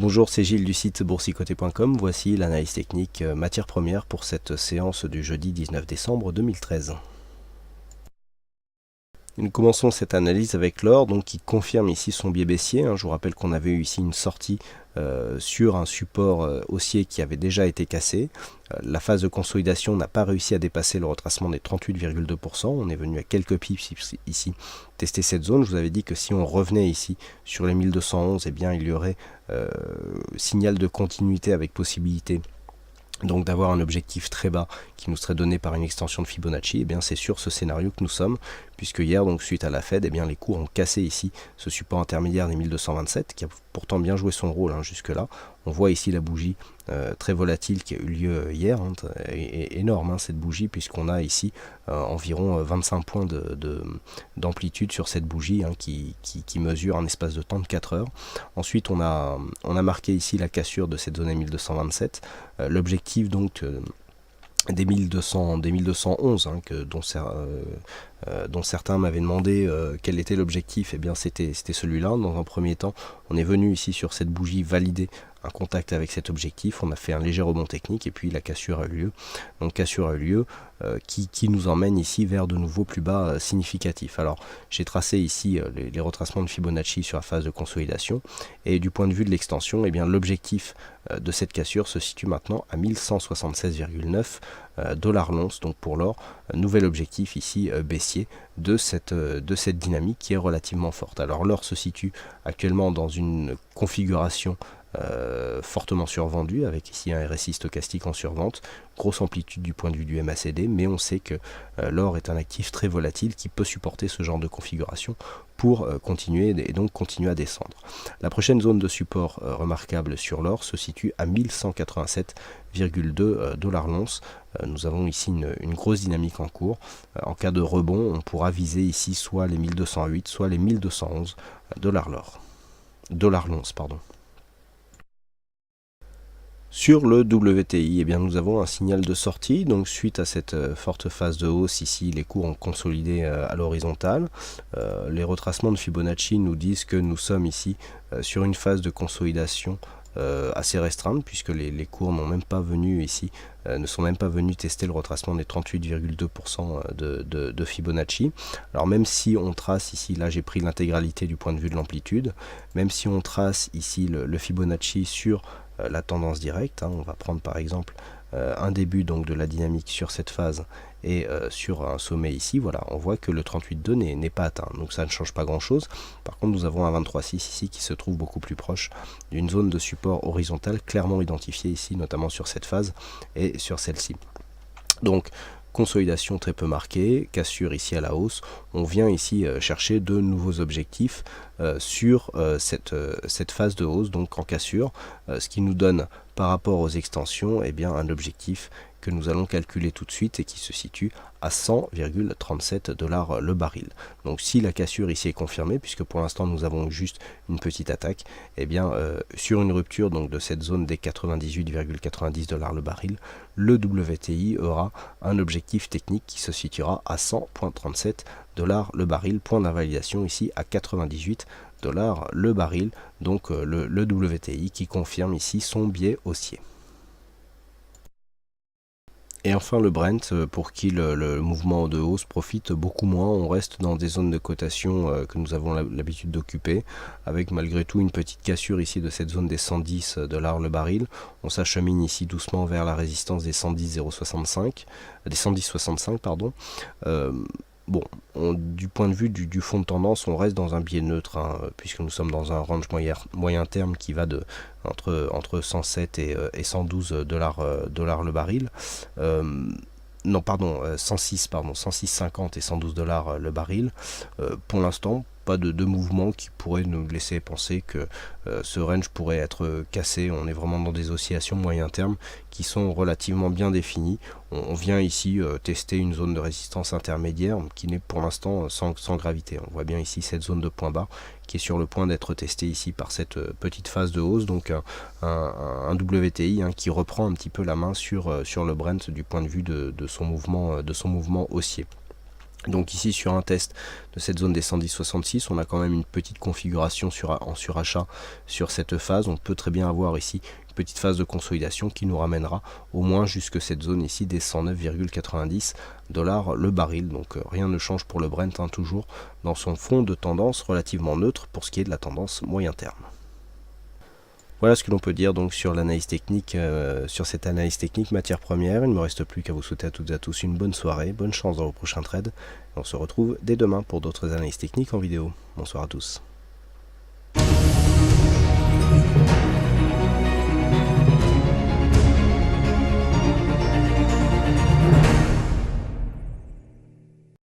Bonjour, c'est Gilles du site boursicoté.com. Voici l'analyse technique matières premières pour cette séance du jeudi 19 décembre 2013. Nous commençons cette analyse avec l'or, donc qui confirme ici son biais baissier. Je vous rappelle qu'on avait eu ici une sortie sur un support haussier qui avait déjà été cassé. La phase de consolidation n'a pas réussi à dépasser le retracement des 38,2%. On est venu à quelques pips ici tester cette zone. Je vous avais dit que si on revenait ici sur les 1211, eh bien il y aurait signal de continuité avec possibilité donc d'avoir un objectif très bas qui nous serait donné par une extension de Fibonacci. Et bien c'est sur ce scénario que nous sommes, puisque hier, donc suite à la Fed, eh bien les cours ont cassé ici ce support intermédiaire des 1227, qui a pourtant bien joué son rôle jusque là. On voit ici la bougie très volatile qui a eu lieu hier, et énorme cette bougie, puisqu'on a ici environ 25 points d'amplitude sur cette bougie qui mesure un espace de temps de 4 heures. Ensuite on a marqué ici la cassure de cette zone 1227, l'objectif donc des 1211 dont certains m'avaient demandé quel était l'objectif. Et bien c'était celui-là. Dans un premier temps, on est venu ici sur cette bougie valider un contact avec cet objectif, on a fait un léger rebond technique et puis la cassure a eu lieu. Donc cassure a eu lieu qui nous emmène ici vers de nouveaux plus bas significatifs. Alors j'ai tracé ici les retracements de Fibonacci sur la phase de consolidation, et du point de vue de l'extension, eh bien l'objectif de cette cassure se situe maintenant à 1176,9 $ l'once, donc pour l'or, nouvel objectif ici baissier de cette dynamique qui est relativement forte. Alors l'or se situe actuellement dans une configuration fortement survendu, avec ici un RSI stochastique en survente, grosse amplitude du point de vue du MACD, mais on sait que l'or est un actif très volatile qui peut supporter ce genre de configuration pour continuer et donc continuer à descendre. La prochaine zone de support remarquable sur l'or se situe à 1187,2 $ l'once. Nous avons ici une grosse dynamique en cours. En cas de rebond, on pourra viser ici soit les 1208, soit les 1211 $ l'once, pardon. Sur le WTI, eh bien, nous avons un signal de sortie, donc suite à cette forte phase de hausse ici, les cours ont consolidé à l'horizontale. Les retracements de Fibonacci nous disent que nous sommes ici sur une phase de consolidation assez restreinte, puisque les cours n'ont même pas venu ici, ne sont même pas venus tester le retracement des 38,2% de Fibonacci. Alors même si on trace ici, là j'ai pris l'intégralité du point de vue de l'amplitude, même si on trace ici le Fibonacci sur la tendance directe, on va prendre par exemple un début donc de la dynamique sur cette phase et sur un sommet ici, voilà, on voit que le 38,2 n'est pas atteint, donc ça ne change pas grand chose. Par contre nous avons un 23,6 ici qui se trouve beaucoup plus proche d'une zone de support horizontale clairement identifiée ici, notamment sur cette phase et sur celle-ci. Donc consolidation très peu marquée, cassure ici à la hausse. On vient ici chercher de nouveaux objectifs sur cette phase de hausse, donc en cassure, ce qui nous donne par rapport aux extensions bien, un objectif que nous allons calculer tout de suite et qui se situe à 100,37 $ le baril. Donc si la cassure ici est confirmée, puisque pour l'instant nous avons juste une petite attaque, bien sur une rupture donc de cette zone des 98,90 $ le baril, le WTI aura un objectif technique qui se situera à 100,37 $ le baril, point d'invalidation ici à 98 $ le baril, donc le WTI qui confirme ici son biais haussier. Et enfin le Brent, pour qui le mouvement de hausse profite beaucoup moins. On reste dans des zones de cotation que nous avons l'habitude d'occuper, avec malgré tout une petite cassure ici de cette zone des 110 $ le baril. On s'achemine ici doucement vers la résistance des 110,65, des 110,65 pardon. Bon, du point de vue du fond de tendance, on reste dans un biais neutre, puisque nous sommes dans un range moyen terme qui va entre 107 et 112 $ le baril. Non, pardon, 106,50 et 112 $ le baril. Pour l'instant, pas de mouvement qui pourrait nous laisser penser que ce range pourrait être cassé. On est vraiment dans des oscillations moyen terme qui sont relativement bien définies. On vient ici tester une zone de résistance intermédiaire qui n'est pour l'instant sans gravité. On voit bien ici cette zone de point bas qui est sur le point d'être testée ici par cette petite phase de hausse, donc un WTI qui reprend un petit peu la main sur le Brent du point de vue de son mouvement haussier. Donc ici sur un test de cette zone des 110,66, on a quand même une petite configuration en surachat sur cette phase. On peut très bien avoir ici une petite phase de consolidation qui nous ramènera au moins jusque cette zone ici des 109,90 $ le baril. Donc rien ne change pour le Brent, hein, toujours dans son fond de tendance relativement neutre pour ce qui est de la tendance moyen terme. Voilà ce que l'on peut dire donc sur l'analyse technique, sur cette analyse technique matière première. Il ne me reste plus qu'à vous souhaiter à toutes et à tous une bonne soirée, bonne chance dans vos prochains trades. On se retrouve dès demain pour d'autres analyses techniques en vidéo. Bonsoir à tous.